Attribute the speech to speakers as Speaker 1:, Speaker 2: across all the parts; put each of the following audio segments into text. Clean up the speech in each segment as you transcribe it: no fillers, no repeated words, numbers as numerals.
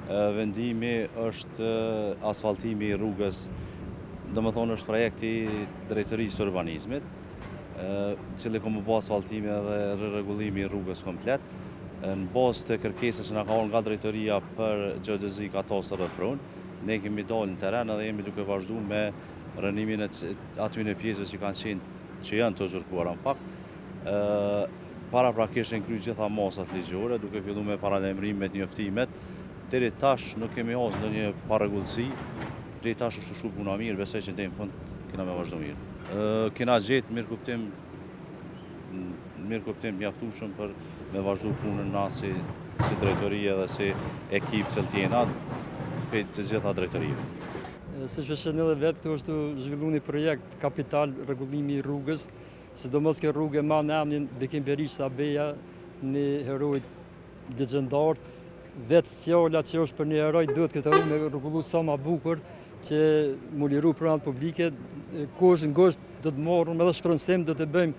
Speaker 1: vendimi është asfaltimi i rrugës, domethënë është projekti drejtërisë së urbanizmit, cili ka më bë asfaltimi dhe rregullimi i rrugës komplet. Në bazë të kërkesës që na ka ardhur nga drejtoria për geodezi, katastër dhe pronë, ne kemi dalë në teren edhe jemi duke vazhduar me rënimin e atyre pjesëve që janë të uzurpuara në fakt. Paraprakisht janë kryer gjitha masat ligjore, duke filluar me paralajmërimet, njoftimet. Deri tash nuk kemi hasur ndonjë parregullsi. Deri tash është shumë puna mirë, besoj që deri në fund kena me vazhdu mirë. Kena gjetë mirë kuptim mjaftueshëm për me vazhdu punën na si drejtorie dhe si ekip cilëtjena për të gjitha drejtorive.
Speaker 2: Siç vëshën edhe vetë, këtu është zhvilluar një projekt kapital rregullimi i rrugës, sidomos kjo rrugë me emrin Bekim Berisha Beja, një heroj legjendar. Vetë fjala që është për një heroj duhet këtë rrugë me rregullu sa më bukur, që mu liru pronat publike, kush ngosht do të morëm edhe shpronësim, do të bëjmë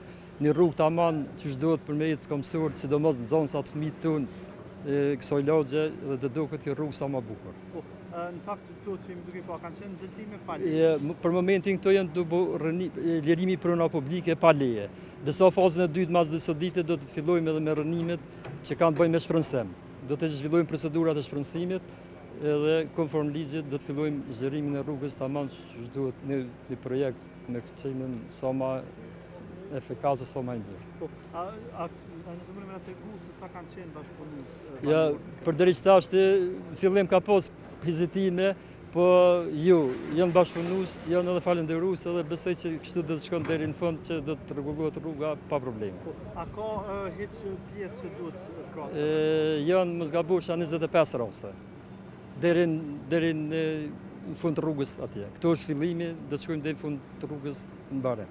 Speaker 2: një rrugë tamam që duhet për me ecë komësur, sidomos në zonë sa të fëmijët tonë kësaj lagje dhe të duket kjo rrugë sa më bukur.
Speaker 3: Në fakt këto që më duke pa kanë qenë ndërtime pa leje.
Speaker 2: Për momentin këto janë lirimi prona publike pa leje. Disa fazën e dytë mas disa dite do të fillojmë edhe me rënimet që kanë të bëjnë me shpronësim. Do të zhvillojmë procedurat e shpronësimit edhe konform ligjit do të fillojmë zgjerimin e rrugës tamam që duhet një projekt me këçinën sa më efikase sa më mirë.
Speaker 3: Në zëmërim e të regu se sa kanë qenë bashkëpunus?
Speaker 2: Ja, përderi që tashtë, fillim ka pas hezitime, po janë bashkëpunus, janë edhe falenderues edhe besoj që kështu do të shkon deri në fund që do të rregullohet rruga pa probleme.
Speaker 3: A ka hiç pjesë që duhet krahasim?
Speaker 2: Janë mos gabosh 25 raste. Deri në fund të rrugës atje. Këto është fillimi, do të shkojmë deri në fund të rrugës në Bare.